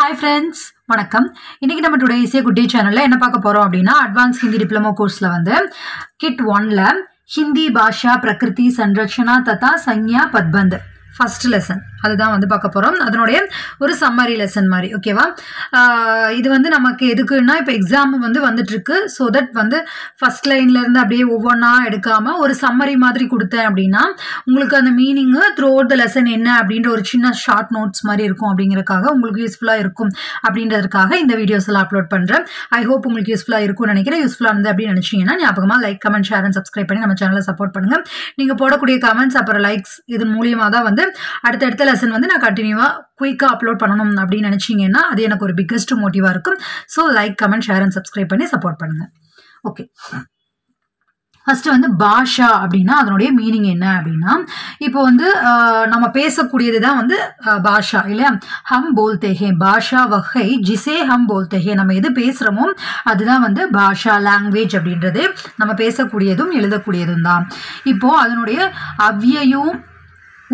Hi friends, வணக்கம். இன்னைக்கு நம்ம டுடே ஈஸியா குட் டே சேனல்ல என்ன பார்க்க போறோம் அப்படின்னா அட்வான்ஸ் ஹிந்தி டிப்ளமோ கோர்ஸ்ல வந்து கிட் 1ல ஹிந்தி பாஷா பிரகிருதி சன்ரக்ஷனா ததா சஞ்ஞா பத்பந்த் ஃபர்ஸ்ட் லெசன் அதுதான் வந்து பார்க்க போகிறோம். அதனுடைய ஒரு சம்மரி லெசன் மாதிரி ஓகேவா. இது வந்து நமக்கு எதுக்குன்னா இப்போ எக்ஸாம் வந்து வந்துட்டுருக்கு. ஸோ தட் வந்து ஃபஸ்ட் லைன்லேருந்து அப்படியே ஒவ்வொன்றா எடுக்காமல் ஒரு சம்மரி மாதிரி கொடுத்தேன் அப்படின்னா உங்களுக்கு அந்த meaning through out the lesson என்ன அப்படின்ற ஒரு சின்ன ஷார்ட் நோட்ஸ் மாதிரி இருக்கும். அப்படிங்கிறதுக்காக உங்களுக்கு யூஸ்ஃபுல்லாக இருக்கும் அப்படின்றதுக்காக இந்த வீடியோஸ் எல்லாம் அப்லோட் பண்ணுறேன். ஐ ஹோப் உங்களுக்கு யூஸ்ஃபுல்லாக இருக்கும்னு நினைக்கிறேன். யூஸ்ஃபுல்லாக இருந்து அப்படின்னு நினச்சிங்கன்னா ஞாபகமாக like comment share and subscribe பண்ணி நம்ம சேனலை சப்போர்ட் பண்ணுங்கள். நீங்கள் போடக்கூடிய கமெண்ட்ஸ் அப்புறம் லைக்ஸ் இது மூலியமாக தான் வந்து அடுத்தடுத்த லெசன் வந்து நான் கண்டினியூவாக குயிக்காக அப்லோட் பண்ணணும் அப்படின்னு நினச்சிங்கன்னா அது எனக்கு ஒரு பிக்கஸ்ட் மோட்டிவாக இருக்கும். So like comment share and subscribe பண்ணி சப்போர்ட் பண்ணுங்கள். ஓகே, ஃபஸ்ட்டு வந்து பாஷா அப்படின்னா அதனுடைய மீனிங் என்ன அப்படின்னா இப்போ வந்து நம்ம பேசக்கூடியது தான் வந்து பாஷா இல்லையா. ஹம் போல்தே ஹே பாஷா வகை ஜிசே ஹம் போல்தே ஹே, நம்ம எது பேசுகிறோமோ அதுதான் வந்து பாஷா லாங்குவேஜ் அப்படின்றது. நம்ம பேசக்கூடியதும் எழுதக்கூடியதும் தான். இப்போது அதனுடைய அவ்யயம்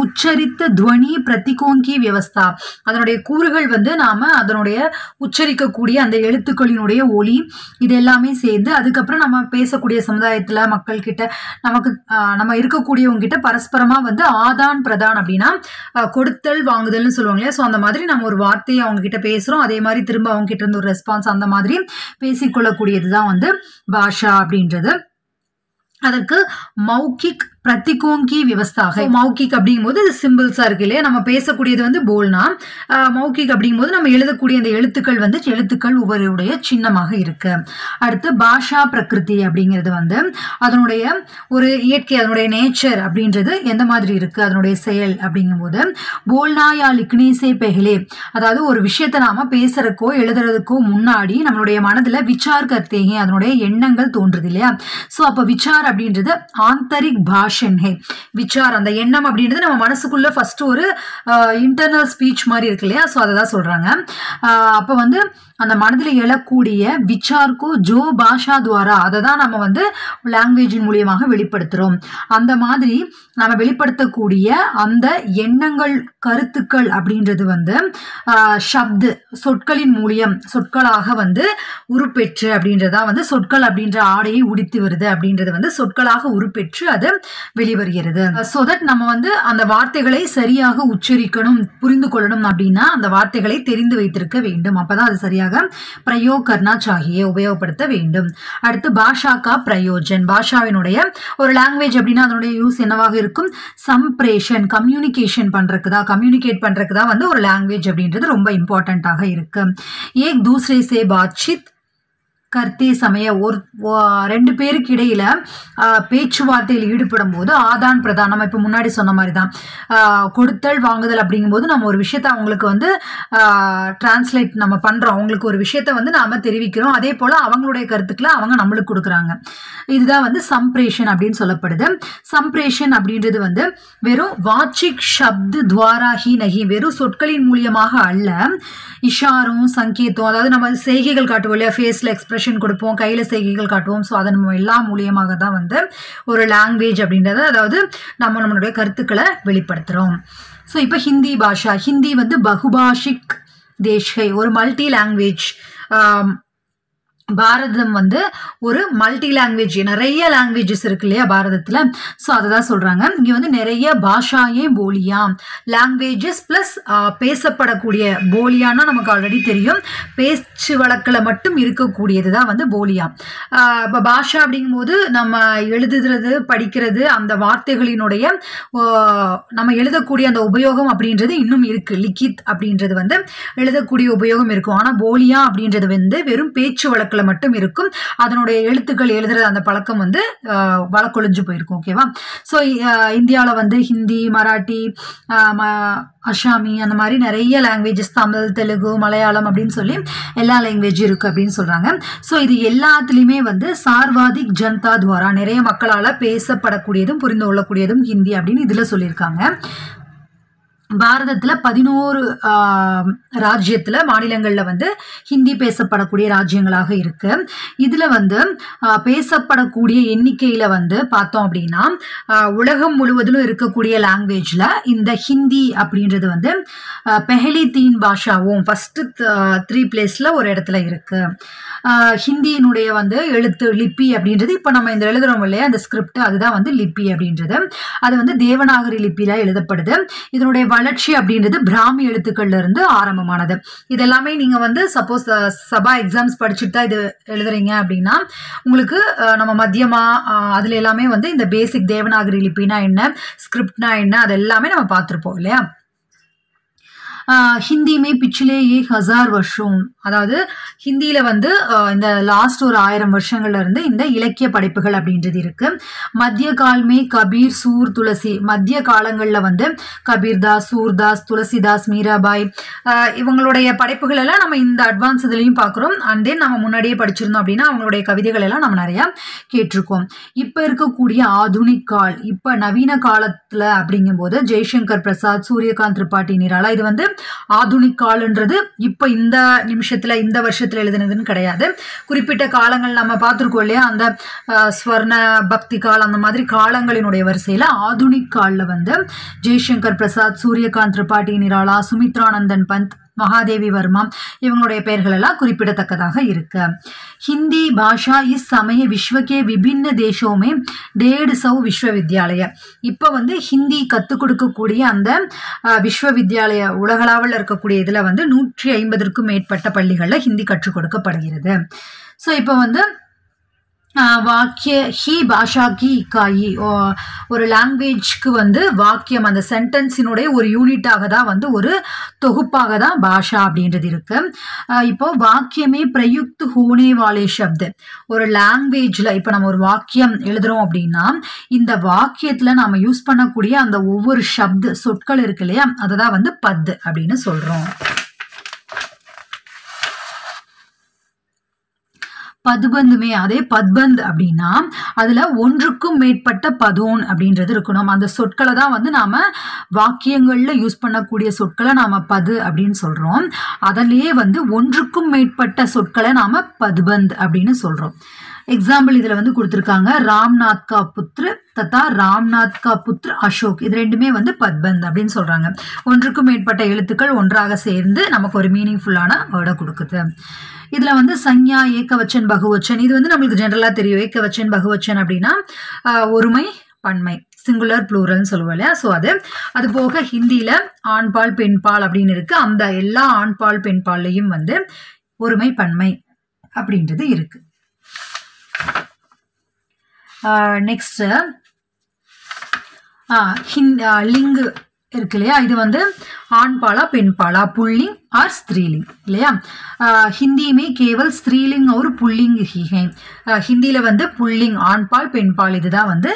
உச்சரித்த துவனி பிரதிகோங்கி வியவஸ்தா, அதனுடைய கூறுகள் வந்து நாம் அதனுடைய உச்சரிக்கக்கூடிய அந்த எழுத்துக்களினுடைய ஒலி இது எல்லாமே சேர்ந்து அதுக்கப்புறம் நம்ம பேசக்கூடிய சமுதாயத்தில் மக்கள்கிட்ட நம்ம இருக்கக்கூடியவங்க கிட்ட பரஸ்பரமாக வந்து ஆதான் பிரதான் அப்படின்னா கொடுத்தல் வாங்குதல்னு சொல்லுவாங்க இல்லையா. ஸோ அந்த மாதிரி நம்ம ஒரு வார்த்தையை அவங்க கிட்ட பேசுகிறோம், அதே மாதிரி திரும்ப அவங்க கிட்ட இருந்து ஒரு ரெஸ்பான்ஸ் அந்த மாதிரி பேசிக்கொள்ளக்கூடியது தான் வந்து பாஷா அப்படின்றது. அதற்கு மௌகிக் பிரதிகோங்கி விவஸ்தாக, மௌகிக் அப்படிங்கும்போது இது சிம்பிள்ஸாக இருக்கு இல்லையா. நம்ம பேசக்கூடியது வந்து போல்னா, மௌகிக் அப்படிங்கும்போது நம்ம எழுதக்கூடிய அந்த எழுத்துக்கள் வந்து எழுத்துக்கள் ஒவ்வொருடைய சின்னமாக இருக்கு. அடுத்து பாஷா பிரகிருதி அப்படிங்கிறது வந்து அதனுடைய ஒரு இயற்கை, அதனுடைய நேச்சர் அப்படின்றது எந்த மாதிரி இருக்கு அதனுடைய செயல் அப்படிங்கும்போது போல்னா யா லிக்னேசே பெஹ்லே, அதாவது ஒரு விஷயத்தை நாம பேசுறதுக்கோ எழுதுறதுக்கோ முன்னாடி நம்மளுடைய மனதில் விசார் கர்த்தேங்க அதனுடைய எண்ணங்கள் தோன்றுது இல்லையா. ஸோ அப்போ விசார் அப்படின்றது ஆந்தரிக் பாஷன் ஹே, விசார் அந்த எண்ணம் அப்படின்றது நம்ம மனசுக்குள்ள ஃபர்ஸ்ட் ஒரு இன்டர்னல் ஸ்பீச் மாதிரி இருக்கு இல்லையா. ஸோ அதை தான் சொல்றாங்க. அப்போ வந்து அந்த மனதில் எழக்கூடிய விசார்க்கோ ஜோ பாஷா துவாரா, அதை தான் நம்ம வந்து லாங்குவேஜின் மூலியமாக வெளிப்படுத்துகிறோம். அந்த மாதிரி நம்ம வெளிப்படுத்தக்கூடிய அந்த எண்ணங்கள் கருத்துக்கள் அப்படின்றது வந்து ஷப்து சொற்களின் மூலியம் சொற்களாக வந்து உருப்பெற்று அப்படின்றதா வந்து சொற்கள் அப்படின்ற ஆடையை உடித்து வருது அப்படின்றது வந்து சொற்களாக உருப்பெற்று அது வெளிவருகிறது. ஸோ தட் நம்ம வந்து அந்த வார்த்தைகளை சரியாக உச்சரிக்கணும் புரிந்து கொள்ளணும் அப்படின்னா அந்த வார்த்தைகளை தெரிந்து வைத்திருக்க வேண்டும். அப்பதான் அது சரியாக பிரயோக் கர்னா சாகியே உபயோகப்படுத்த வேண்டும். அடுத்து பாஷா கா பிரயோஜன், பாஷாவினுடைய ஒரு லாங்குவேஜ் அப்படின்னா அதனுடைய யூஸ் என்னவாக இருக்கும், சம்பிரேஷன் கம்யூனிகேஷன் பண்றதுக்குதான், கம்யூனிகேட் பண்றதுக்குதான் வந்து ஒரு லாங்குவேஜ் அப்படின்றது ரொம்ப இம்பார்ட்டன்டாக இருக்கு. ஏக் தூசரே சே பாத்சீத் கர்த்தே சமய ஒரு ரெண்டு பேருக்கு இடையில பேச்சுவார்த்தையில் ஈடுபடும் போது ஆதான் பிரதான், நம்ம இப்போ முன்னாடி சொன்ன மாதிரி தான் கொடுத்தல் வாங்குதல் அப்படிங்கும்போது நம்ம ஒரு விஷயத்த அவங்களுக்கு வந்து டிரான்ஸ்லேட் நம்ம பண்றோம், அவங்களுக்கு ஒரு விஷயத்த வந்து நாம தெரிவிக்கிறோம், அதே போல அவங்களுடைய கருத்துக்களை அவங்க நம்மளுக்கு கொடுக்குறாங்க. இதுதான் வந்து சம்பிரேஷன் அப்படின்னு சொல்லப்படுது. சம்பிரேஷன் அப்படின்றது வந்து வெறும் வாச்சிக் சப்து துவாரா ஹி நகி, வெறும் சொற்களின் மூலியமாக அல்ல, இஷாரும் சங்கேதம், அதாவது நம்ம செய்கைகள் காட்டுவோம் இல்லையா, ஃபேஸ்ல எக்ஸ்பிரஷன் கொடுப்போம், கையில செய்கைகள் காட்டுவோம். ஸோ அதன் எல்லாம் மூலியமாக தான் வந்து ஒரு லாங்குவேஜ் அப்படின்றது, அதாவது நம்மளுடைய கருத்துக்களை வெளிப்படுத்துறோம். ஸோ இப்போ ஹிந்தி பாஷா, ஹிந்தி வந்து பகுபாஷிக் தேஷ்கை, ஒரு மல்டி லாங்குவேஜ். பாரதம் வந்து ஒரு மல்டி லாங்குவேஜ், நிறைய லாங்குவேஜஸ் இருக்கு இல்லையா பாரதத்தில். ஸோ அதை தான் சொல்கிறாங்க. இங்கே வந்து நிறைய பாஷாயே போலியா, லாங்குவேஜஸ் ப்ளஸ் பேசப்படக்கூடிய, போலியானா நமக்கு ஆல்ரெடி தெரியும் பேச்சு வழக்கில் மட்டும் இருக்கக்கூடியது தான் வந்து போலியா. இப்போ பாஷா அப்படிங்கும்போது நம்ம எழுதுறது படிக்கிறது அந்த வார்த்தைகளினுடைய நம்ம எழுதக்கூடிய அந்த உபயோகம் அப்படின்றது இன்னும் இருக்குது. லிக்கித் அப்படின்றது வந்து எழுதக்கூடிய உபயோகம் இருக்கும். ஆனால் போலியா அப்படின்றது வந்து வெறும் பேச்சு வழக்கில் மட்டும் இருக்கும். அதனுடைய எழுத்துக்கள் எழுதுறது அந்த பழக்கம் வந்து வழக்கொழிஞ்சு போயிருக்கும். ஓகேவா. ஸோ இந்தியாவில் வந்து ஹிந்தி, மராட்டி, அசாமி அந்த மாதிரி நிறைய லாங்குவேஜஸ், தமிழ், தெலுங்கு, மலையாளம் அப்படின்னு சொல்லி எல்லா லாங்குவேஜும் இருக்கு அப்படின்னு சொல்றாங்க. ஸோ இது எல்லாத்துலேயுமே வந்து சார்வாதிக் ஜனதா துவாரா, நிறைய மக்களால் பேசப்படக்கூடியதும் புரிந்து கொள்ளக்கூடியதும் ஹிந்தி அப்படின்னு இதில் சொல்லியிருக்காங்க. பாரதத்துல 11 ராஜ்யத்துல மாநிலங்கள்ல வந்து ஹிந்தி பேசப்படக்கூடிய ராஜ்யங்களாக இருக்கு. இதுல வந்து பேசப்படக்கூடிய எண்ணிக்கையில வந்து பார்த்தோம் அப்படின்னா உலகம் முழுவதிலும் இருக்கக்கூடிய லாங்குவேஜ்ல இந்த ஹிந்தி அப்படின்றது வந்து பெஹலி தீன் பாஷாவும் ஃபர்ஸ்ட் 3 பிளேஸ்ல ஒரு இடத்துல இருக்கு. ஹிந்தியினுடைய வந்து எழுத்து லிப்பி அப்படின்றது இப்போ நம்ம இந்த எழுதுறோம் இல்லையா அந்த ஸ்கிரிப்ட், அதுதான் வந்து லிப்பி அப்படின்றது. அது வந்து தேவநாகரி லிப்பியில எழுதப்படுது. இதனுடைய வளர்ச்சி அப்படின்றது பிராமி எழுத்துக்கள்ல இருந்து ஆரம்பமானது. இதெல்லாமே நீங்க வந்து சப்போஸ் சபா எக்ஸாம்ஸ் படிச்சுட்டு தான் இது எழுதுறீங்க அப்படின்னா உங்களுக்கு நம்ம மத்தியமா அதுல எல்லாமே வந்து இந்த பேசிக் தேவநாகரி லிப்பினா என்ன, ஸ்கிரிப்ட்னா என்ன, அது எல்லாமே நம்ம பார்த்துருப்போம் இல்லையா. ஹிந்தி மே பிச்சிலே 1000 வருஷம், அதாவது ஹிந்தியில வந்து இந்த லாஸ்ட் ஒரு 1000 வருஷங்கள்ல இருந்து இந்த இலக்கிய படைப்புகள் அப்படின்றது இருக்கு. மத்திய கால்மே கபீர், சூர், துளசி, மத்திய காலங்கள்ல வந்து கபீர்தாஸ், சூர்தாஸ், துளசிதாஸ், மீராபாய் இவங்களுடைய படைப்புகள் எல்லாம் நம்ம இந்த அட்வான்ஸ் இதுலையும் பார்க்குறோம். அண்ட் தென் நம்ம முன்னாடியே படிச்சிருந்தோம் அப்படின்னா அவங்களுடைய கவிதைகள் எல்லாம் நம்ம நிறைய கேட்டிருக்கோம். இப்போ இருக்கக்கூடிய ஆதுனிக் கால், இப்போ நவீன காலத்துல அப்படிங்கும்போது ஜெய்சங்கர் பிரசாத், சூரியகாந்த் திரிபாட்டி, நிராலா, இது வந்து ஆதுனிக் கால்ன்றது இப்ப இந்த நிமிஷத்துல இந்த வருஷத்துல எழுதுனதுன்னு கிடையாது. குறிப்பிட்ட காலங்கள் நம்ம பார்த்திருக்கோம் இல்லையா, அந்த ஸ்வர்ண பக்தி கால் அந்த மாதிரி காலங்களினுடைய வரிசையில ஆதுனிக் கால்ல வந்து ஜெய்சங்கர் பிரசாத், சூரியகாந்த் திரிபாட்டி, நிராலா, சுமித்ரானந்தன் பந்த், மகாதேவி வர்மா இவங்களுடைய பெயர்கள் எல்லாம் குறிப்பிடத்தக்கதாக இருக்கு. हिंदी भाषा इस समय विश्व के विभिन्न देशों में 150 विश्वविद्यालय இப்போ வந்து ஹிந்தி கற்றுக் கொடுக்கக்கூடிய அந்த விஸ்வவித்யாலய உலகளவில் இருக்கக்கூடிய இதில் வந்து 150க்கும் மேற்பட்ட பள்ளிகளில் ஹிந்தி கற்றுக் கொடுக்கப்படுகிறது. ஸோ இப்போ வந்து வாக்கிய ஹி பாஷா கி இக்காயி, ஒரு லாங்குவேஜ்க்கு வந்து வாக்கியம் அந்த சென்டென்ஸினுடைய ஒரு யூனிட்டாக தான் வந்து ஒரு தொகுப்பாக தான் பாஷா அப்படின்றது இருக்கு. இப்போ வாக்கியமே பிரயுக்த் ஹோனே வாலே சப்த், ஒரு லாங்குவேஜ்ல இப்போ நம்ம ஒரு வாக்கியம் எழுதுறோம் அப்படின்னா இந்த வாக்கியத்துல நாம யூஸ் பண்ணக்கூடிய அந்த ஒவ்வொரு சப்த் சொற்கள் இருக்கு இல்லையா, அதுதான் வந்து பத் அப்படின்னு சொல்றோம். பத்பந்துமே அதே பத்பந்த் அப்படின்னா அதுல ஒன்றுக்கும் மேற்பட்ட பதோன் அப்படின்றது இருக்கணும். அந்த சொற்களை தான் வந்து நாம வாக்கியங்கள்ல யூஸ் பண்ணக்கூடிய சொற்களை நாம பது அப்படின்னு சொல்றோம். அதிலேயே வந்து ஒன்றுக்கும் மேற்பட்ட சொற்களை நாம பத்பந்த் அப்படின்னு சொல்றோம். எக்ஸாம்பிள் இதுல வந்து கொடுத்துருக்காங்க, ராம்நாத் கா புத்ரு தத்தா ராம்நாத் கா புத்ரு அசோக், இது ரெண்டுமே வந்து பத்பந்த் அப்படின்னு சொல்றாங்க. ஒன்றுக்கும் மேற்பட்ட எழுத்துக்கள் ஒன்றாக சேர்ந்து நமக்கு ஒரு மீனிங்ஃபுல்லான வேர்டை கொடுக்குது. இதுல வந்து சஞ்ஞா, ஏகவச்சன், பகுவச்சன், இது வந்து நம்மளுக்கு ஜெனரலா தெரியும். ஏகவச்சன் பகுவச்சன் அப்படின்னா ஒருமை பன்மை, சிங்குலர் ப்ளூரல்னு சொல்லுவோம் இல்லையா. ஸோ அது போக ஹிந்தியில ஆண்பால் பெண்பால் அப்படின்னு இருக்கு. அந்த எல்லா ஆண்பால் பெண்பால்லையும் வந்து ஒருமை பன்மை அப்படின்றது இருக்கு. நெக்ஸ்ட் லிங்கு இருக்கு இல்லையா, இது வந்து ஆண்பாலா பெண்பாலா, புல்லிங் ஆர் ஸ்திரீலிங் இல்லையா. ஹிந்தியுமே கேவல் ஸ்திரீலிங் ஒரு புல்லிங் ஹி ஹை, ஹிந்தியில வந்து புல்லிங் ஆண்பால் பெண்பால் இதுதான் வந்து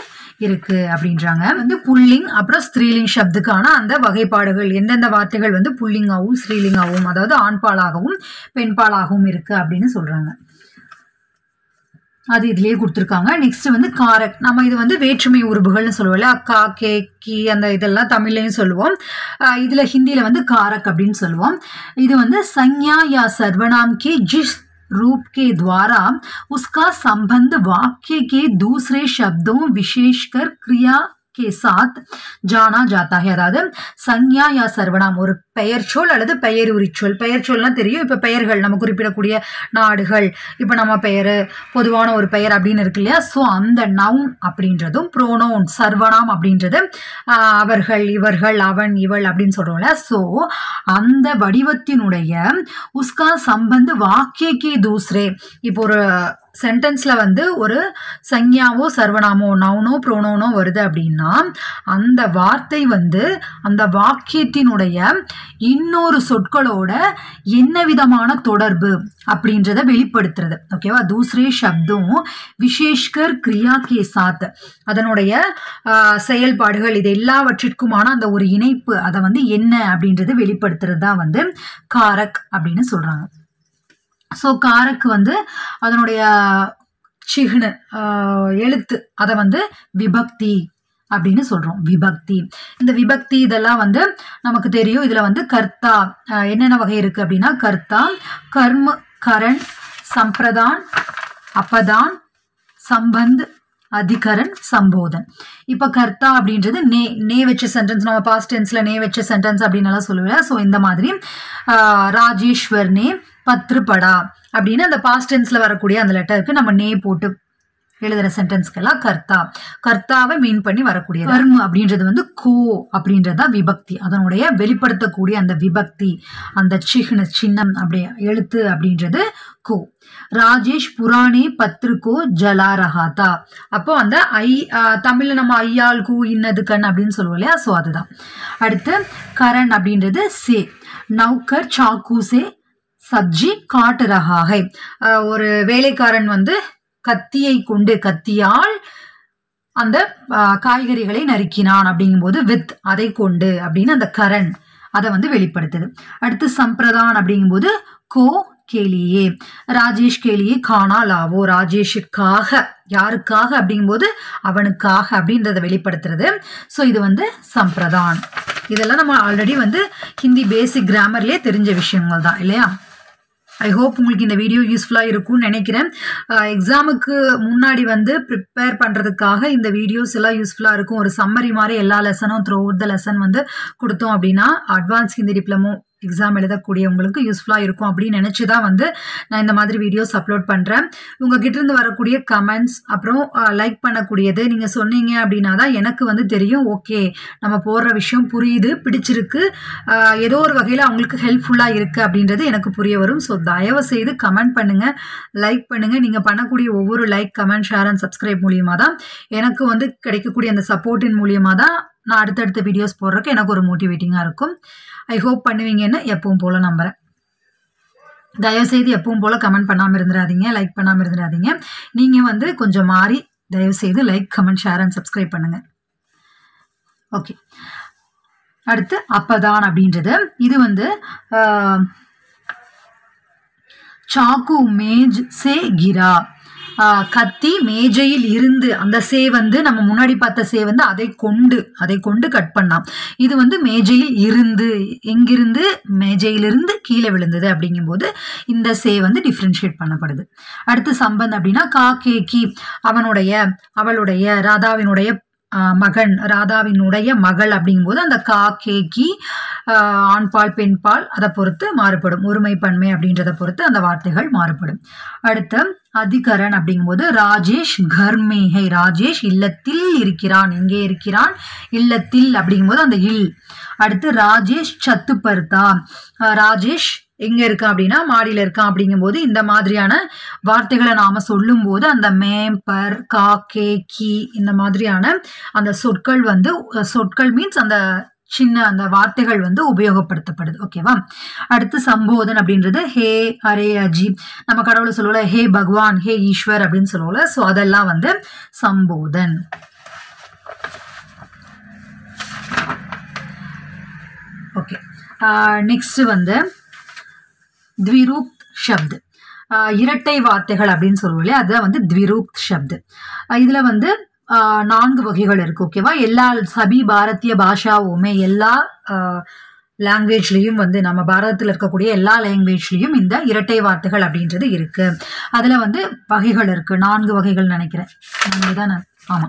இருக்கு அப்படின்றாங்க. வந்து புல்லிங் அப்புறம் ஸ்திரீலிங் சப்துக்கான அந்த வகைப்பாடுகள் எந்தெந்த வார்த்தைகள் வந்து புல்லிங்காகவும் ஸ்திரீலிங்காகவும் அதாவது ஆண்பாலாகவும் பெண்பாலாகவும் இருக்கு அப்படின்னு சொல்றாங்க. அது இதுலயே கொடுத்துருக்காங்க. நெக்ஸ்ட் வந்து காரக், நம்ம இது வந்து வேற்றுமை உருபுகள்னு சொல்லுவோம்ல, அக்கா, கே, கி அந்த இதெல்லாம் தமிழ்லையும் சொல்லுவோம். இதுல ஹிந்தியில வந்து காரக் அப்படின்னு சொல்லுவோம். இது வந்து சஞ்ஞா யா சர்வநாம் கே ஜிஸ் रूप के द्वारा उसका संबंध वाक्य के दूसरे शब्दों विशेषकर क्रिया के साथ जाना जाता है. அதாவது சஞ்ஞா யா சர்வநாம் ஒரு பெயர் சொல் அல்லது பெயர் உரிச்சொல். பெயர் சொல்னா தெரியும், இப்ப பெயர்கள் நம்ம குறிப்பிடக்கூடிய நாடுகள், இப்ப நம்ம பெயர் பொதுவான ஒரு பெயர் அப்படின்னு இருக்கு இல்லையா. ஸோ அந்த நவுன் அப்படின்றதும் ப்ரோனவுன் சர்வநாம் அப்படின்றது அவர்கள், இவர்கள், அவன், இவள் அப்படின்னு சொல்றோம்ல. ஸோ அந்த வடிவத்தினுடைய உஸ்கா சம்பந்து வாக்கியக்கே தூசரே, இப்போ ஒரு சென்டென்ஸ்ல வந்து ஒரு சஞ்ஞாவோ சர்வநாமோ நவுனோ ப்ரோனோனோ வருது அப்படின்னா அந்த வார்த்தை வந்து அந்த வாக்கியத்தினுடைய இன்னொரு சொற்களோட என்ன விதமான தொடர்பு அப்படின்றத வெளிப்படுத்துறது. ஓகேவா. தூசரே சப்தும் விசேஷ்கர் கிரியா கே சாத், அதனுடைய செயல்பாடுகள் இது எல்லாவற்றிற்குமான அந்த ஒரு இணைப்பு, அதை வந்து என்ன அப்படின்றது வெளிப்படுத்துறது தான் வந்து காரக் அப்படின்னு சொல்றாங்க. ஸோ காரக்கு வந்து அதனுடைய சிஹ்னு எழுத்து அதை வந்து விபக்தி அப்படின்னு சொல்றோம். விபக்தி. இந்த விபக்தி இதெல்லாம் வந்து நமக்கு தெரியும். இதுல வந்து கர்த்தா என்னென்ன வகை இருக்கு அப்படின்னா கர்த்தா, கர்ம, கரண், சம்பிரதான், அப்பதான், சம்பந்த், அதிகரண், சம்போதன். இப்ப கர்த்தா அப்படின்றது நே வச்ச சென்டென்ஸ். நம்ம பாஸ்ட் டென்ஸ்ல நே வச்ச சென்டென்ஸ் அப்படின்னு எல்லாம் சொல்லுவேன். ஸோ இந்த மாதிரி ராஜேஸ்வர் நே பத்ரு படா அப்படின்னு அந்த பாஸ்ட் டென்ஸ்ல வரக்கூடிய அந்த லெட்டருக்கு நம்ம நே போட்டு எழுதுற சென்டென்ஸ்க்கெல்லாம் கர்த்தா, கர்த்தாவை மீன் பண்ணி வரக்கூடிய. கர்ம அப்படின்றது வந்து கோ அப்படின்றதா விபக்தி. அதனுடைய வெளிப்படுத்தக்கூடிய அந்த விபக்தி, அந்த சின்னம் அப்படி எழுத்து அப்படின்றது கோ. ராஜேஷ் புராணே பத்ருக்கோ ஜலா ரஹாத்தா. அப்போ அந்த தமிழ்ல நம்ம ஐயால் கூ இன்னது கண் அப்படின்னு சொல்லுவோம் இல்லையா, ஸோ அதுதான். அடுத்து கரண் அப்படின்றது சே. நௌக்கர் சாக்கு சே சப்ஜி காட்டு ரஹாஹை. ஒரு வேலைக்காரன் வந்து கத்தியை கொண்டு, கத்தியால் அந்த காய்கறிகளை நறுக்கினான் அப்படிங்கும்போது வித், அதை கொண்டு அப்படின்னு அந்த கரண் அதை வந்து வெளிப்படுத்துது. அடுத்து சம்பிரதான் அப்படிங்கும்போது கோ கேலியே. ராஜேஷ் கேலியே காணா லாவோ. ராஜேஷுக்காக, யாருக்காக அப்படிங்கும்போது அவனுக்காக அப்படின்றத வெளிப்படுத்துறது. ஸோ இது வந்து சம்பிரதான். இதெல்லாம் நம்ம ஆல்ரெடி வந்து ஹிந்தி பேசிக் கிராமர்லேயே தெரிஞ்ச விஷயங்கள் தான் இல்லையா. ஐ ஹோப் உங்களுக்கு இந்த வீடியோ யூஸ்ஃபுல்லாக இருக்கும்னு நினைக்கிறேன். எக்ஸாமுக்கு முன்னாடி வந்து ப்ரிப்பேர் பண்ணுறதுக்காக இந்த வீடியோஸ் எல்லாம் யூஸ்ஃபுல்லாக இருக்கும். ஒரு சம்மரி மாதிரி எல்லா லெசனும் த்ரூ அவுட் த லெசன் வந்து கொடுத்தோம் அப்படின்னா அட்வான்ஸ் ஹிந்தி டிப்ளமோ எக்ஸாம் எழுதக்கூடியவங்களுக்கு யூஸ்ஃபுல்லாக இருக்கும் அப்படின்னு நினச்சி தான் வந்து நான் இந்த மாதிரி வீடியோஸ் அப்லோட் பண்ணுறேன். உங்ககிட்ட இருந்து வரக்கூடிய கமெண்ட்ஸ் அப்புறம் லைக் பண்ணக்கூடியது நீங்கள் சொன்னீங்க அப்படின்னா தான் எனக்கு வந்து தெரியும், ஓகே நம்ம போடுற விஷயம் புரியுது, பிடிச்சிருக்கு, ஏதோ ஒரு வகையில் அவங்களுக்கு ஹெல்ப்ஃபுல்லாக இருக்குது அப்படின்றது எனக்கு புரிய வரும். ஸோ தயவு செய்து கமெண்ட் பண்ணுங்கள், லைக் பண்ணுங்கள். நீங்கள் பண்ணக்கூடிய ஒவ்வொரு like, comment, share and subscribe மூலியமாக தான் எனக்கு வந்து கிடைக்கக்கூடிய அந்த சப்போர்ட்டின் மூலியமாக தான் நான் அடுத்தடுத்த வீடியோஸ் போடுறதுக்கு எனக்கு ஒரு மோட்டிவேட்டிங்காக இருக்கும். ஐ ஹோப் பண்ணுவீங்கன்னு எப்பவும் போல் நம்புகிறேன். தயவுசெய்து எப்பவும் போல் கமெண்ட் பண்ணாமல் இருந்துடாதீங்க, லைக் பண்ணாமல் இருந்துடாதீங்க. நீங்கள் வந்து கொஞ்சம் மாறி தயவுசெய்து like, comment, share and subscribe பண்ணுங்கள். ஓகே, அடுத்து அப்பதான் அப்படின்றது இது வந்து சாக்கு மேஜ் சே கிரா. கத்தி மேஜையில் இருந்து, அந்த சே வந்து நம்ம முன்னாடி பார்த்த சே வந்து அதை கொண்டு கட் பண்ணாம். இது வந்து மேஜையில் இருந்து, எங்கிருந்து, மேஜையிலிருந்து கீழே விழுந்தது அப்படிங்கும்போது இந்த சே வந்து டிஃப்ரென்ஷியேட் பண்ணப்படுது. அடுத்து சம்பந்த் அப்படின்னா கா கே கி, அவனுடைய, அவளுடைய, ராதாவினுடைய மகன், ராதாவினுடைய மகள் அப்படிங்கும்போது அந்த கா கே கி ஆண் பால் பெண் பால் அதை பொறுத்து மாறுபடும். ஒருமை பன்மை அப்படின்றத பொறுத்து அந்த வார்த்தைகள் மாறுபடும். அடுத்து அதிகரண் அப்படிங்கும்போது ராஜேஷ் கர்மேஹை, ராஜேஷ் இல்லத்தில் இருக்கிறான். எங்கே இருக்கிறான்? இல்லத்தில் அப்படிங்கும்போது அந்த இல். அடுத்து ராஜேஷ் சத்து பர்தா, ராஜேஷ் எங்க இருக்கான் அப்படின்னா மாடியில இருக்கான் அப்படிங்கும்போது இந்த மாதிரியான வார்த்தைகளை நாம சொல்லும் போது அந்த மேம், பர், கா, கே, கி இந்த மாதிரியான அந்த சொற்கள் வந்து, சொற்கள் மீன்ஸ் அந்த சின்ன அந்த வார்த்தைகள் வந்து உபயோகப்படுத்தப்படுது. ஓகேவா. அடுத்து சம்போதன் அப்படின்றது ஹே, ஹரே, அஜீப். நம்ம கடவுளை சொல்லுவோம்ல ஹே பகவான், ஹே ஈஸ்வர் அப்படின்னு சொல்லுவோம்ல, ஸோ அதெல்லாம் வந்து சம்போதன். ஓகே, நெக்ஸ்ட் வந்து த்விரூப்த் ஷப்த், இரட்டை வார்த்தைகள் அப்படின்னு சொல்லுவோம் இல்லையா, அதுதான் வந்து த்விரூப்த் ஷப்த். இதுல வந்து 4 வகைகள் இருக்கு. ஓகேவா. எல்லா சபி பாரதிய பாஷாவுமே, எல்லா லாங்குவேஜ்லையும் வந்து நம்ம பாரதத்தில் இருக்கக்கூடிய எல்லா லாங்குவேஜ்லையும் இந்த இரட்டை வார்த்தைகள் அப்படின்றது இருக்கு. அதுல வந்து வகைகள் இருக்கு, 4 வகைகள் நினைக்கிறேன். தானே? ஆமா.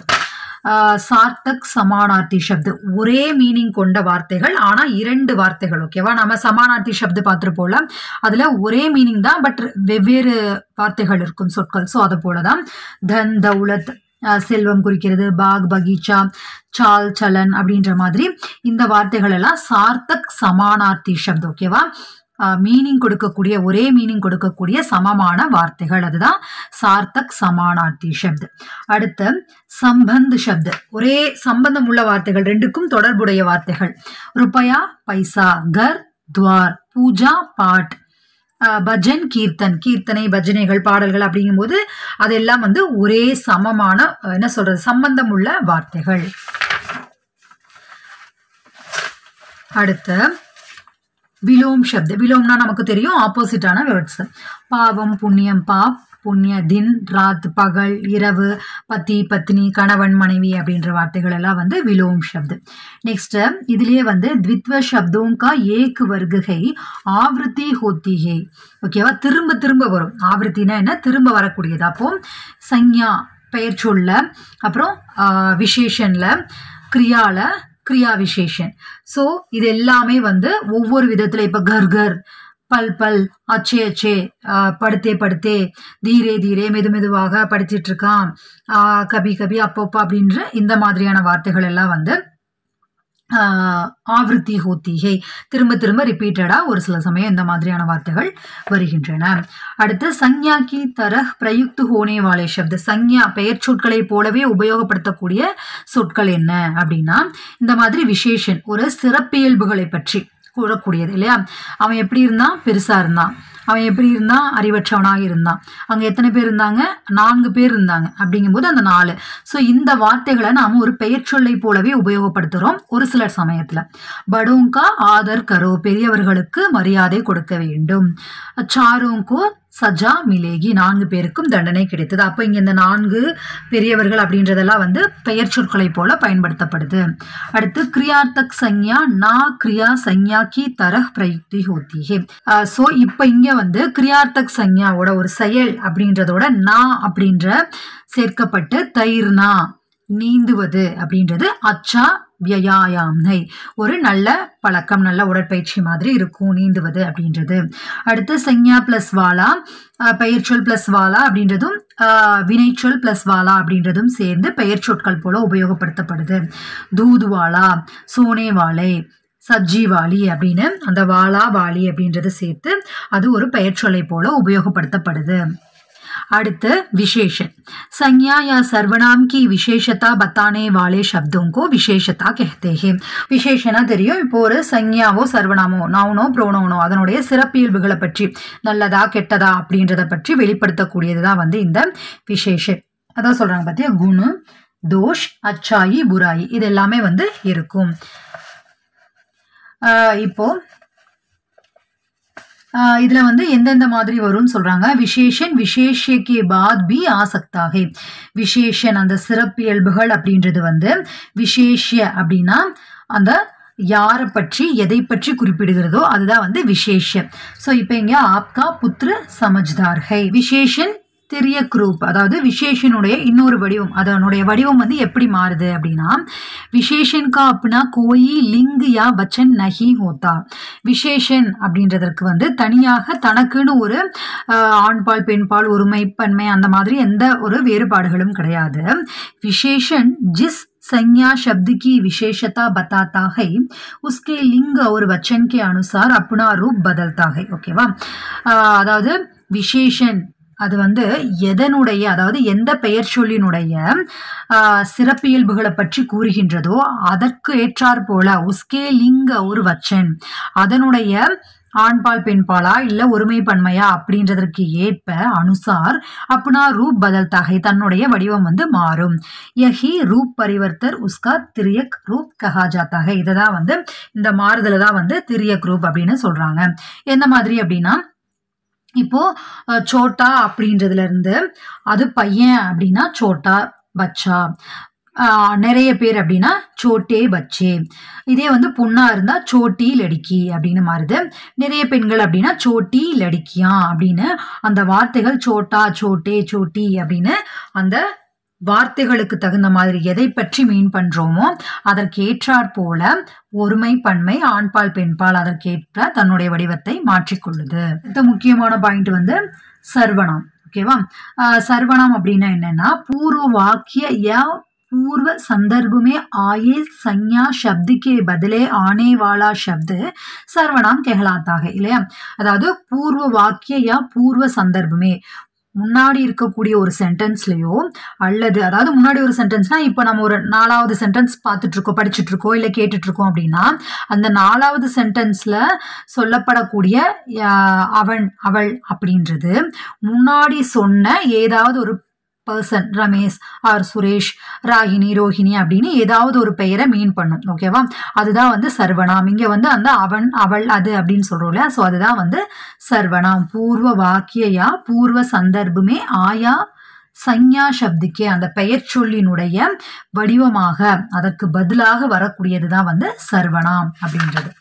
சார்த்தக் சமானார்த்தி சப்து, ஒரே மீனிங் கொண்ட வார்த்தைகள் ஆனா 2 வார்த்தைகள். ஓகேவா. நம்ம சமானார்த்தி சப்து பார்த்துருப்போம்ல, அதுல ஒரே மீனிங் தான், பட் வெவ்வேறு வார்த்தைகள் இருக்கும், சொற்கள். ஸோ அது போலதான் தன், தௌலத், செல்வம் குறிக்கிறது, பாக், பகீச்சா, சால், சலன் அப்படின்ற மாதிரி இந்த வார்த்தைகள் எல்லாம் சார்த்தக் சமானார்த்தி சப்து. ஓகேவா. மீனிங் கொடுக்கக்கூடிய, ஒரே மீனிங் கொடுக்கக்கூடிய சமமான வார்த்தைகள், அதுதான் சார்த்தக் சமானார்த்தி சப்து. அடுத்து சம்பந்த் சப்து, ஒரே சம்பந்தம் உள்ள வார்த்தைகள், 2க்கும் தொடர்புடைய வார்த்தைகள். ருபயா, பைசா, கர், துவார், பூஜா, பாட், பஜன், கீர்த்தன், கீர்த்தனை, பஜனைகள், பாடல்கள் அப்படிங்கும்போது அதெல்லாம் வந்து ஒரே சமமான, என்ன சொல்றது, சம்பந்தம் உள்ள வார்த்தைகள். அடுத்து விலோம் சப்து. விலோம்னா நமக்கு தெரியும், ஆப்போசிட்டான வேர்ட்ஸ். பாவம், புண்ணியம், பாப், புண்ணிய, தின் ராத் பகல் இரவு, பதி பத்னி கணவன் மனைவி அப்படின்ற வார்த்தைகள் எல்லாம் வந்து விலோம் சப்து. நெக்ஸ்ட் இதுலயே வந்து द्वित्व शब्दों का एक वर्ग है आवृत्ति होती है. ஓகேவா, திரும்ப திரும்ப வரும். ஆவೃத்தினா என்ன, திரும்ப வரக்கூடியது. அப்போ சஞ்ஞா பெயர் சொல்ல, அப்புறம் விசேஷன்ல, கிரியால கிரியா விசேஷன். ஸோ இது எல்லாமே வந்து ஒவ்வொரு விதத்துல, இப்ப கர் கர், பல் பல், அச்சே அச்சே, படுத்தே படுத்தே, தீரே தீரே, மெது மெதுவாக படிச்சிட்டு இருக்கான், கபி கபி, அப்பப்போ அப்படின்ற இந்த மாதிரியான வார்த்தைகள் எல்லாம் வந்து ஆவೃத்தி ஹோத்தி ஹே, திரும்ப திரும்ப ரிப்பீட்டடா ஒரு சில சமயம் இந்த மாதிரியான வார்த்தைகள் வருகின்றன. அடுத்து சஞ்ஞா கி தரஹ் பிரயுக்த் ஹோனே வாலே சப்த். சஞ்ஞா பெயர் சொற்களை போலவே உபயோகப்படுத்தக்கூடிய சொற்கள் என்ன அப்படின்னா, இந்த மாதிரி விசேஷன் ஒரு சிறப்பியல்புகளை பற்றி கூறக்கூடியது இல்லையா. அவன் எப்படி இருந்தான், பெருசா இருந்தான். அவன் எப்படி இருந்தான், அறிவற்றவனாக இருந்தான். அங்கே எத்தனை பேர் இருந்தாங்க, 4 பேர் இருந்தாங்க. அப்படிங்கும்போது அந்த 4. ஸோ இந்த வார்த்தைகளை நாம் ஒரு பெயர் சொல்லை போலவே உபயோகப்படுத்துகிறோம் ஒரு சில சமயத்தில். படோங்கா ஆதர் கரோ, பெரியவர்களுக்கு மரியாதை கொடுக்க வேண்டும். சாரோங்கோ சஜா மிலேகி, 4 பேருக்கும் தண்டனை கிடைத்தது. அப்போ இங்கே இந்த 4 பெரியவர்கள் அப்படின்றதெல்லாம் வந்து பெயர் சொற்களை போல பயன்படுத்தப்படுது. அடுத்து கிரியார்த்தக் சஞ்ஞா நா கிரியா சஞ்ஞா கி தரஹ் பிரயுக்தி ஹோத்தி ஹே. ஸோ இப்போ இங்கே வந்து கிரியார்த்தக் சஞ்ஞாவோட ஒரு செயல் அப்படின்றதோட நா அப்படின்ற சேர்க்கப்பட்டு தயிர்னா நீந்துவது அப்படின்றது அச்சா வியாயாம்னை, ஒரு நல்ல பழக்கம், நல்ல உடற்பயிற்சி மாதிரி இருக்கும் நீந்துவது அப்படின்றது. அடுத்து சஞ்ஞா பிளஸ் வாலா, பெயர் சொல் பிளஸ் வாலா அப்படின்றதும் வினைச்சொல் பிளஸ் வாலா அப்படின்றதும் சேர்ந்து பெயர் சொற்கள் போல உபயோகப்படுத்தப்படுது. தூதுவாலா, சோனே வாலை, சப்ஜி வாலி அப்படின்னு அந்த வாலா வாலி அப்படின்றது சேர்த்து அது ஒரு பெயர் சொல்லை போல உபயோகப்படுத்தப்படுது. அடுத்து विशेषण, संज्ञा या सर्वनाम की विशेषता बताने वाले शब्दों को विशेषता कहते हैं. விசேஷனா தெரியும். இப்போ ஒரு சஞ்ஞாவோ சர்வநாமோ நவுனோ ப்ரோனோனோ அதனுடைய சிறப்பியல்புகளை பற்றி, நல்லதா கெட்டதா அப்படின்றத பற்றி வெளிப்படுத்தக்கூடியதுதான் வந்து இந்த விசேஷன். அதான் சொல்றாங்க பார்த்தியா, குணு தோஷ் அச்சாயி புராயி இது எல்லாமே வந்து இருக்கும். இப்போ இதுல வந்து எந்தெந்த மாதிரி வரும்னு சொல்றாங்க. விசேஷன் விசேஷ கே பாத் பி ஆ சக்தா ஹை. விசேஷன் அந்த சிறப்பியல்புகள் அப்படின்றது வந்து விசேஷ அப்படின்னா அந்த யாரை பற்றி எதை பற்றி குறிப்பிடுகிறதோ அதுதான் வந்து விசேஷ. ஸோ இப்போ இங்க ஆப்கா புத்ர சமஜ்தார் ஹை. விசேஷன் திரியக் ரூப், அதாவது விசேஷனுடைய இன்னொரு வடிவம். அதனுடைய வடிவம் வந்து எப்படி மாறுது அப்படின்னா, விசேஷன் கா அப்படின்னா கோயி லிங் யா வச்சன் நஹி ஹோத்தா. விசேஷன் அப்படின்றதற்கு வந்து தனியாக தனக்குன்னு ஒரு ஆண்பால் பெண்பால் ஒருமை பன்மை அந்த மாதிரி எந்த ஒரு வேறுபாடுகளும் கிடையாது. விசேஷன் ஜிஸ் संज्ञा शब्द की विशेषता बताता है उसके लिंग और वचन के अनुसार अपना रूप बदलता है. ஓகேவா, அதாவது விசேஷன் அது வந்து எதனுடைய, அதாவது எந்த பெயர் சொல்லினுடைய சிறப்பியல்புகளை பற்றி கூறுகின்றதோ அதற்கு ஏற்றாற் போல உஸ்கே லிங்க ஒரு வச்சன், அதனுடைய ஆண்பால் பெண்பாலா இல்ல ஒருமை பன்மையா அப்படின்றதற்கு ஏற்ப அனுசார் அப்பனா ரூப் பதல்தாகை தன்னுடைய வடிவம் வந்து மாறும். யஹி ரூப் பரிவர்த்தர் உஸ்கா திரியக் ரூப் கஹா ஜாத்தாக. இததான் வந்து இந்த மாறுதல தான் வந்து திரியக் ரூப் அப்படின்னு சொல்றாங்க. எந்த மாதிரி அப்படின்னா, இப்போ சோட்டா அப்படின்றதுல இருந்து அது பையன் அப்படின்னா சோட்டா பச்சா, நிறைய பேர் அப்படின்னா சோட்டே பச்சே. இதே வந்து பொண்ணா இருந்தா சோட்டி லடிக்கி அப்படின்னு மாறுது. நிறைய பெண்கள் அப்படின்னா சோட்டி லடிக்கியா அப்படின்னு அந்த வார்த்தைகள் சோட்டா சோட்டே சோட்டி அப்படின்னு அந்த வார்த்தைகளுக்கு தகுந்த மாதிரி எதை பற்றி மீன் பண்றோமோ அதற்கு ஏற்றாற் போல ஒருமை பன்மை ஆண்பால் பெண்பால் அதற்கேற்ற தன்னுடைய வடிவத்தை மாற்றிக்கொள்ளுது. இந்த முக்கியமான பாயிண்ட் வந்து சர்வநாம். ஓகேவா, சர்வநாம் அப்படின்னா என்னன்னா, பூர்வ வாக்கிய யா पूर्व संदर्भ में आए संज्ञा शब्द के बदले आने वाला शब्द सर्वनाम कहलाता है இல்லையா. அதாவது பூர்வ வாக்கிய யா பூர்வ சந்தர்ப்பமே, முன்னாடி இருக்கக்கூடிய ஒரு சென்டென்ஸ்லயோ அல்லது, அதாவது முன்னாடி ஒரு சென்டென்ஸ்னா இப்போ நம்ம ஒரு 4வது சென்டென்ஸ் பார்த்துட்டு இருக்கோம், படிச்சுட்டு இருக்கோம், இல்லை கேட்டுட்டு இருக்கோம் அப்படின்னா அந்த 4வது சென்டென்ஸ்ல சொல்லப்படக்கூடிய அவன் அவள் அப்படின்றது முன்னாடி சொன்ன ஏதாவது ஒரு பர்சன், ரமேஷ் ஆர் சுரேஷ், ராகினி, ரோஹிணி அப்படின்னு ஏதாவது ஒரு பெயரை மீன் பண்ணும். ஓகேவா? அதுதான் வந்து சர்வநாம். இங்கே வந்து அந்த அவன், அவள், அது அப்படின்னு சொல்கிறோம் இல்லையா? ஸோ அதுதான் வந்து சர்வநாம். பூர்வ வாக்கியா பூர்வ சந்தர்ப்பமே ஆயா சஞ்ஞா சப்திக்கே, அந்த பெயர் சொல்லினுடைய வடிவமாக அதற்கு பதிலாக வரக்கூடியது தான் வந்து சர்வநாம் அப்படின்றது.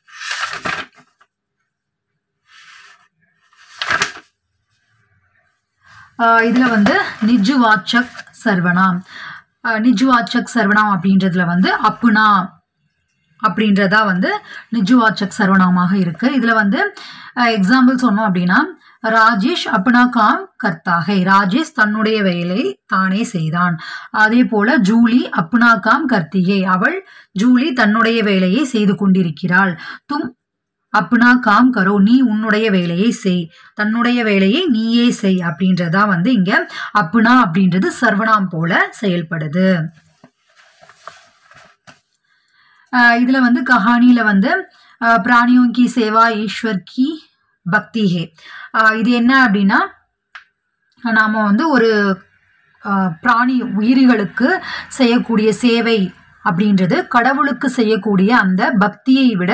இதுல வந்து நிஜ்வாச்சக் சர்வநாம். நிஜ்வாச்சக் சர்வநாம் அப்படின்றதுல வந்து அப்புனா அப்படின்றதா வந்து நிஜ்வாச்சக் சர்வநாமாக இருக்கு. இதுல வந்து எக்ஸாம்பிள் சொன்னோம் அப்படின்னா, ராஜேஷ் அப்னா காம் கர்த்தா ஹை, ராஜேஷ் தன்னுடைய வேலை தானே செய்தான். அதே போல ஜூலி அப்னா காம் கர்த்தி ஹை, அவள் ஜூலி தன்னுடைய வேலையை செய்து கொண்டிருக்கிறாள். தும் அப்னா காம் கரோ, நீ உன்னுடைய வேலையை செய், தன்னுடைய வேலையை நீயே செய் அப்படின்றதா வந்து இங்க அப்னா அப்படின்றது சர்வநாம் போல செயல்படுது. இதுல வந்து கஹானியில வந்து பிராணியோं की सेवा ईश्वर की பக்தி ஹே. இது என்ன அப்படின்னா, நாம வந்து ஒரு பிராணி உயிர்களுக்கு செய்யக்கூடிய சேவை அப்படின்றது கடவுளுக்கு செய்யக்கூடிய அந்த பக்தியை விட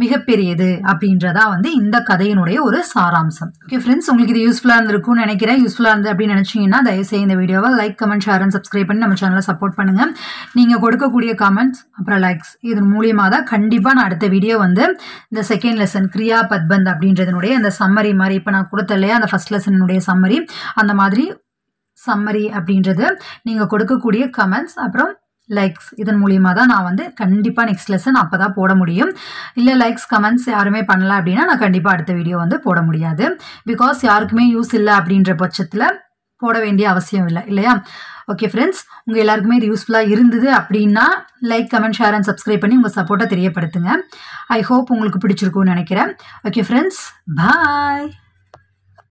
மிகப்பெரியது அப்படின்றதா வந்து இந்த கதையினுடைய ஒரு சாராம்சம். ஓகே ஃப்ரெண்ட்ஸ், உங்களுக்கு இது யூஸ்ஃபுல்லாக இருந்திருக்கும்னு நினைக்கிறேன். யூஸ்ஃபுல்லாக இருந்து அப்படின்னு நினச்சிங்கன்னா தயவுசெய்து இந்த வீடியோவை like, comment, share and subscribe பண்ணி நம்ம சேனலை சப்போர்ட் பண்ணுங்கள். நீங்கள் கொடுக்கக்கூடிய கமெண்ட்ஸ் அப்புறம் லைக்ஸ் இதன் மூலியமாக தான் கண்டிப்பாக நான் அடுத்த வீடியோ வந்து இந்த செகண்ட் லெசன் கிரியா பத்பந்த் அப்படின்றதுனுடைய அந்த சம்மரி மாதிரி, இப்போ நான் கொடுத்த இல்லையா அந்த ஃபர்ஸ்ட் லெசனுடைய சம்மரி, அந்த மாதிரி சம்மரி அப்படின்றது நீங்கள் கொடுக்கக்கூடிய கமெண்ட்ஸ் அப்புறம் லைக்ஸ் இதன் மூலியமாக தான் நான் வந்து கண்டிப்பாக நெக்ஸ்ட் லெசன் அப்போ தான் போட முடியும். இல்லை லைக்ஸ் கமெண்ட்ஸ் யாருமே பண்ணல அப்படின்னா நான் கண்டிப்பாக அடுத்த வீடியோ வந்து போட முடியாது. பிகாஸ் யாருக்குமே யூஸ் இல்லை அப்படின்ற பட்சத்தில் போட வேண்டிய அவசியம் இல்லை இல்லையா? ஓகே ஃப்ரெண்ட்ஸ், உங்கள் எல்லாருக்குமே இது யூஸ்ஃபுல்லாக இருந்தது அப்படின்னா like, comment, share and subscribe பண்ணி உங்கள் சப்போர்ட்டை தெரியப்படுத்துங்க. ஐ ஹோப் உங்களுக்கு பிடிச்சிருக்கும்னு நினைக்கிறேன். ஓகே ஃப்ரெண்ட்ஸ், பாய்.